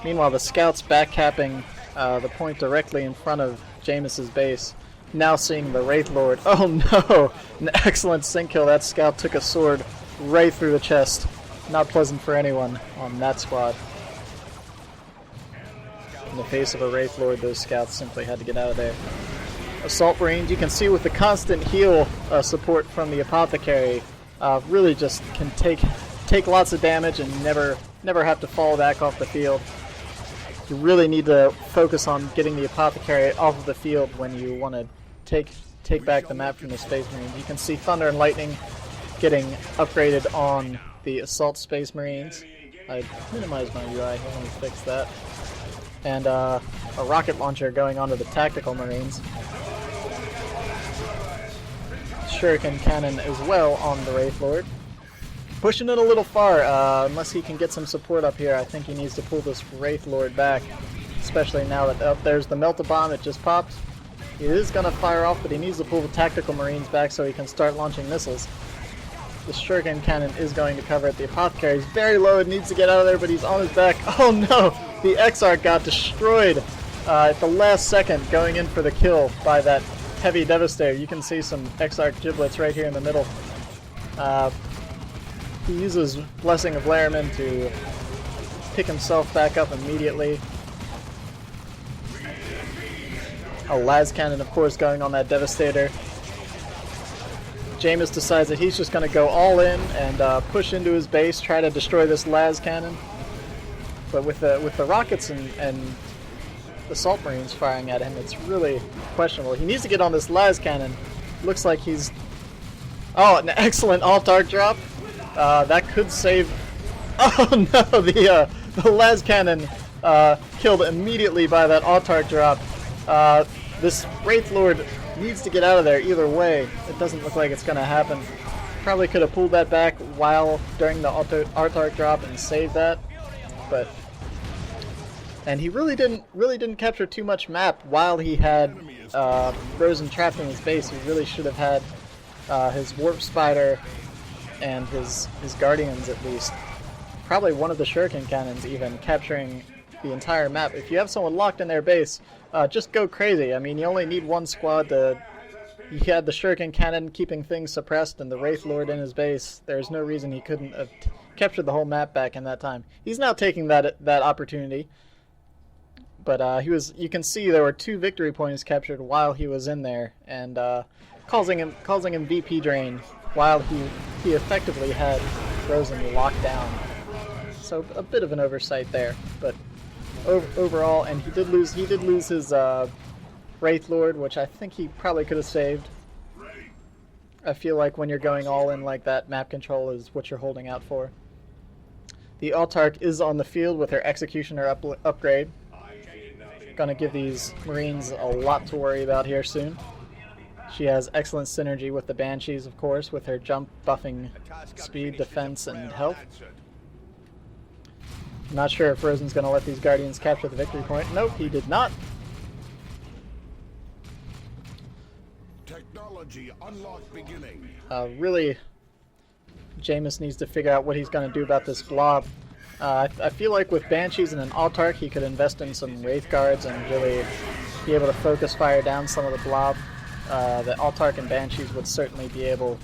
Meanwhile, the scouts backcapping the point directly in front of Jamus's base. Now seeing the Wraith Lord. Oh no! An excellent sync kill. That scout took a sword right through the chest. Not pleasant for anyone on that squad. In the face of a Wraith Lord, those scouts simply had to get out of there. Assault Marines, you can see with the constant heal support from the Apothecary, really just can take lots of damage and never have to fall back off the field. You really need to focus on getting the Apothecary off of the field when you want to take back the map from the Space Marines. You can see Thunder and Lightning getting upgraded on the Assault Space Marines. I minimized my UI, let me fix that. And a rocket launcher going onto the Tactical Marines. Shuriken Cannon as well on the Wraith Lord. Pushing it a little far, unless he can get some support up here. I think he needs to pull this Wraith Lord back, especially now that there's the Melt-A-Bomb, it just popped. He is going to fire off, but he needs to pull the Tactical Marines back so he can start launching missiles. The Shuriken Cannon is going to cover it. The Apothecary is very low, it needs to get out of there, but he's on his back. Oh no! The Exarch got destroyed at the last second, going in for the kill by that heavy Devastator. You can see some Exarch giblets right here in the middle. He uses Blessing of Laramon to pick himself back up immediately. A Las Cannon, of course, going on that Devastator. Jamus decides that he's just going to go all in and push into his base, try to destroy this Las Cannon. But with the rockets and Assault Marines firing at him, it's really questionable. He needs to get on this Las Cannon. Looks like he's... Oh, an excellent alt-arc drop. That could save... Oh no, the Las Cannon killed immediately by that alt-arc drop. This Wraith Lord needs to get out of there either way. It doesn't look like it's going to happen. Probably could have pulled that back during the alt-arc drop and saved that. But... And he really didn't capture too much map while he had Rosen trapped in his base. He really should have had his Warp Spider and his Guardians at least. Probably one of the Shuriken Cannons even, capturing the entire map. If you have someone locked in their base, just go crazy. I mean, you only need one squad to... He had the Shuriken Cannon keeping things suppressed and the Wraith Lord in his base. There's no reason he couldn't have captured the whole map back in that time. He's now taking that opportunity. But you can see there were 2 victory points captured while he was in there, and causing him VP drain while he effectively had Rosen locked down. So a bit of an oversight there, but overall, and he did lose his Wraith Lord, which I think he probably could have saved. I feel like when you're going all in like that, map control is what you're holding out for. The Autarch is on the field with her Executioner upgrade. Gonna give these Marines a lot to worry about here soon. She has excellent synergy with the Banshees, of course, with her jump buffing speed, defense, and health. Not sure if Rosen's gonna let these Guardians capture the victory point. Nope, he did not. Technology unlock beginning. Really, Jamus needs to figure out what he's gonna do about this blob. I feel like with Banshees and an Autarch, he could invest in some Wraith Guards and really be able to focus fire down some of the blob. The Autarch and Banshees would certainly be able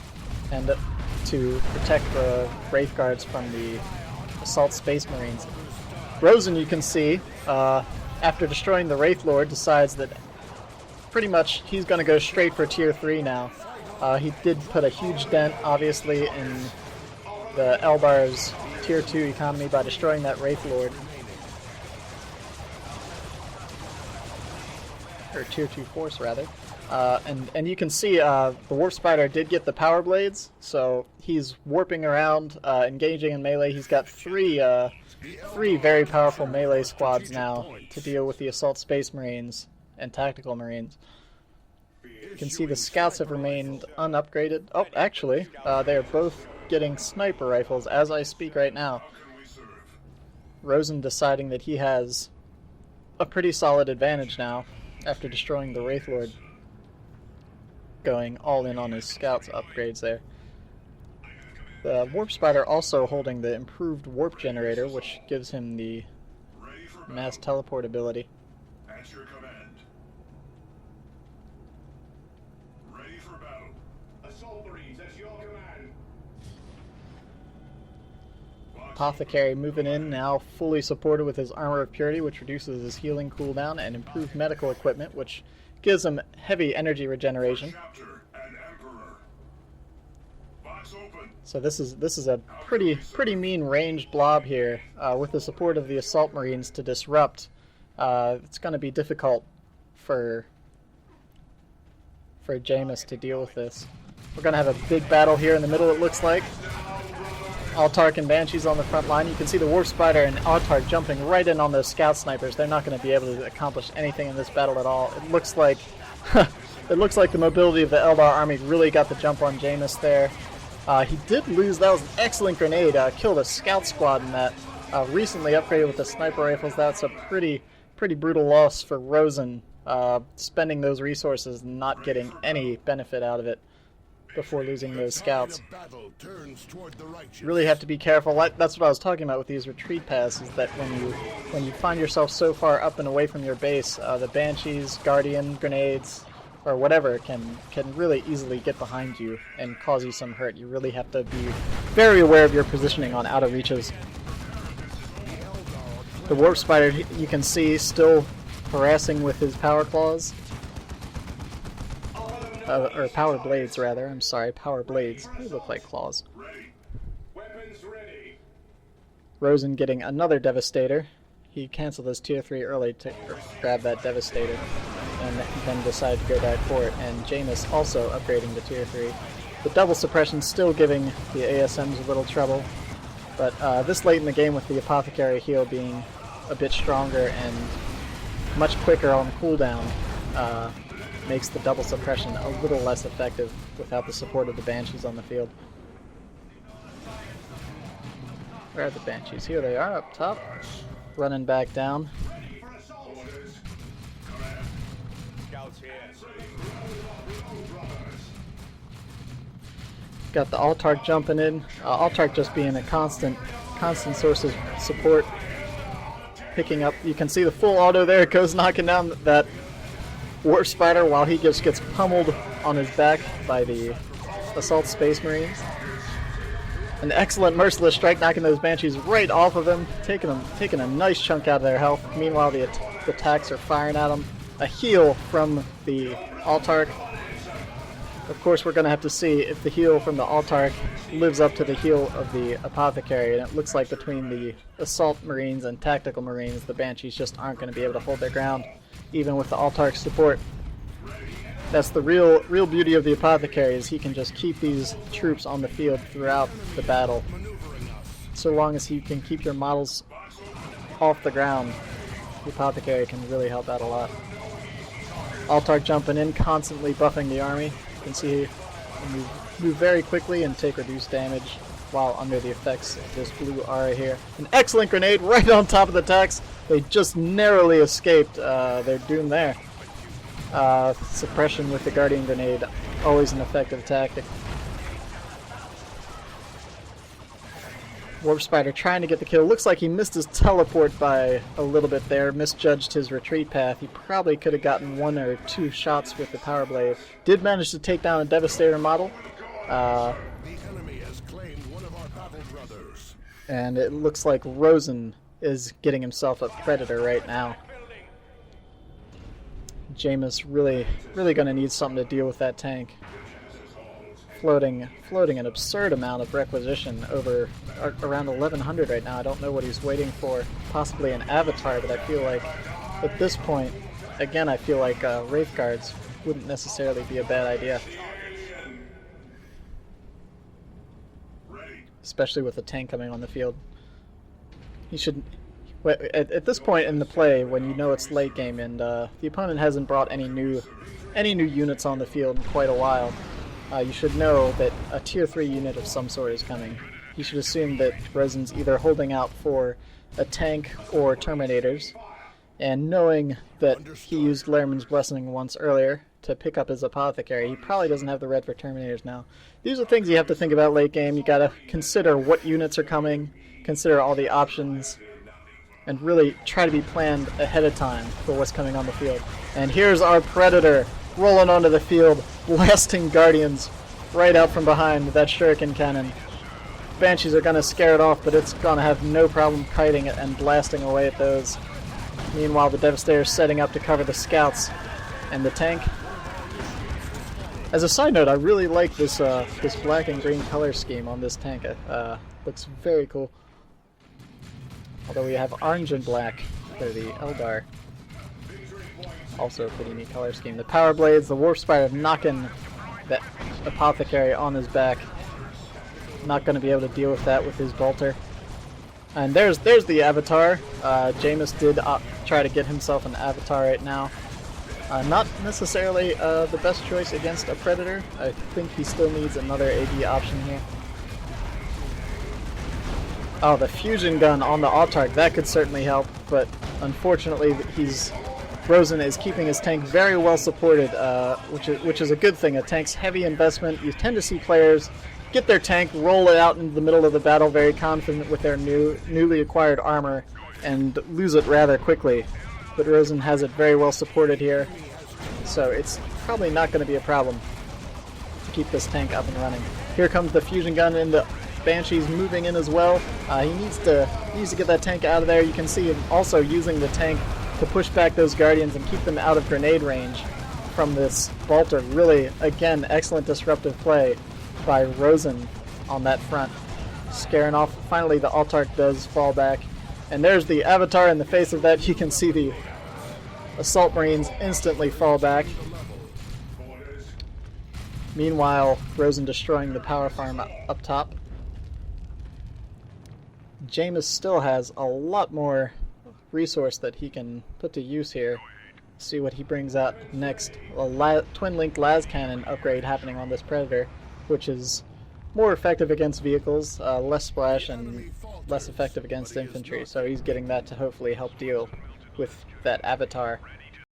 to protect the Wraith Guards from the Assault Space Marines. Rosen, you can see, after destroying the Wraith Lord, decides that pretty much he's going to go straight for Tier 3 now. He did put a huge dent, obviously, in the Eldar's Tier 2 economy by destroying that Wraith Lord. Or Tier 2 force, rather. And you can see the Warp Spider did get the Power Blades, so he's warping around, engaging in melee. He's got three very powerful melee squads now to deal with the Assault Space Marines and Tactical Marines. You can see the Scouts have remained unupgraded. Oh, actually, they are both getting sniper rifles as I speak right now. Rosen deciding that he has a pretty solid advantage now after destroying the Wraith Lord. Going all in on his Scouts upgrades there. The Warp Spider also holding the improved Warp Generator, which gives him the mass teleport ability. At your command. Ready for battle. Assault Marines at your command. Apothecary moving in now, fully supported with his Armor of Purity, which reduces his healing cooldown, and improved medical equipment, which gives him heavy energy regeneration. Chapter and Emperor. Box open. So this is a pretty mean ranged blob here, with the support of the Assault Marines to disrupt. It's going to be difficult for Jamus to deal with this. We're going to have a big battle here in the middle, it looks like. Autark and Banshees on the front line. You can see the Warp Spider and Autark jumping right in on those scout snipers. They're not going to be able to accomplish anything in this battle at all. It looks like the mobility of the Eldar army really got the jump on Jamus there. He did lose. That was an excellent grenade. Killed a scout squad in that. Recently upgraded with the sniper rifles. That's a pretty brutal loss for Rosen. Spending those resources and not getting any benefit out of it before losing those scouts. Really have to be careful. That's what I was talking about with these retreat paths, is that when you find yourself so far up and away from your base, the Banshees, Guardian, grenades, or whatever can really easily get behind you and cause you some hurt. You really have to be very aware of your positioning on outer reaches. The Warp Spider, you can see, still harassing with his power claws. Or power blades, rather. I'm sorry, power blades. They look like claws. Weapons ready. Rosen getting another Devastator. He canceled his tier 3 early to grab that Devastator, and then decided to go back for it. And Jamus also upgrading to tier 3. The double suppression still giving the ASMs a little trouble, but this late in the game with the Apothecary heal being a bit stronger and much quicker on cooldown, makes the double suppression a little less effective without the support of the Banshees on the field. Where are the Banshees? Here they are, up top. Running back down. Got the Autark jumping in. Autark just being a constant source of support. Picking up, you can see the full auto there. It goes knocking down that Warp Spider while he just gets pummeled on his back by the Assault Space Marines. An excellent merciless strike, knocking those Banshees right off of him, taking a nice chunk out of their health. Meanwhile, the attacks are firing at him. A heal from the Autark. Of course, we're going to have to see if the heal from the Autark lives up to the heal of the Apothecary, and it looks like between the Assault Marines and Tactical Marines, the Banshees just aren't going to be able to hold their ground, even with the Autark's support. That's the real beauty of the Apothecary, is he can just keep these troops on the field throughout the battle. So long as you can keep your models off the ground, the Apothecary can really help out a lot. Autark jumping in, constantly buffing the army. You can see he can move very quickly and take reduced damage while under the effects of this blue aura here. An excellent grenade right on top of the tanks. They just narrowly escaped their doom there. Suppression with the Guardian Grenade, always an effective tactic. Warp Spider trying to get the kill. Looks like he missed his teleport by a little bit there, misjudged his retreat path. He probably could have gotten 1 or 2 shots with the Power Blade. Did manage to take down a Devastator model. The enemy has claimed one of our battle brothers. And it looks like Rosen is getting himself a Predator right now. Jamus really going to need something to deal with that tank. Floating an absurd amount of requisition over around 1100 right now. I don't know what he's waiting for. Possibly an avatar, but I feel like at this point, again, I feel like Wraith Guards wouldn't necessarily be a bad idea. Especially with a tank coming on the field. He should... At this point in the play, when you know it's late game and the opponent hasn't brought any new units on the field in quite a while, you should know that a tier 3 unit of some sort is coming. You should assume that Rosen's either holding out for a tank or Terminators, and knowing that he used Lehrman's Blessing once earlier to pick up his Apothecary, he probably doesn't have the red for Terminators now. These are things you have to think about late game. You gotta consider what units are coming, consider all the options. and really try to be planned ahead of time for what's coming on the field. And here's our Predator rolling onto the field, blasting Guardians right out from behind with that shuriken cannon. Banshees are going to scare it off, but it's going to have no problem kiting it and blasting away at those. Meanwhile, the Devastator's setting up to cover the scouts and the tank. As a side note, I really like this this black and green color scheme on this tank. Looks very cool. Although we have orange and black for the Eldar. Also a pretty neat color scheme. The Power Blades, the Warp Spider knocking that Apothecary on his back. Not going to be able to deal with that with his bolter. And there's the Avatar. Jamus did try to get himself an Avatar right now. Not necessarily the best choice against a Predator. I think he still needs another AD option here. Oh, the fusion gun on the Autarch, that could certainly help, but unfortunately Rosen is keeping his tank very well supported, which is a good thing. A tank's heavy investment. You tend to see players get their tank, roll it out into the middle of the battle very confident with their newly acquired armor, and lose it rather quickly. But Rosen has it very well supported here, so it's probably not going to be a problem to keep this tank up and running. Here comes the fusion gun, and the Banshee's moving in as well. He needs to get that tank out of there. You can see him also using the tank to push back those Guardians and keep them out of grenade range from this bolter. Really, again, excellent disruptive play by Rosen on that front. Scaring off. Finally, the Autarch does fall back. And there's the Avatar in the face of that. You can see the Assault Marines instantly fall back. Meanwhile, Rosen destroying the power farm up top. Jamus still has a lot more resource that he can put to use here. See what he brings out next. A twin-linked las cannon upgrade happening on this Predator, which is more effective against vehicles, less splash, and less effective against infantry. So he's getting that to hopefully help deal with that Avatar.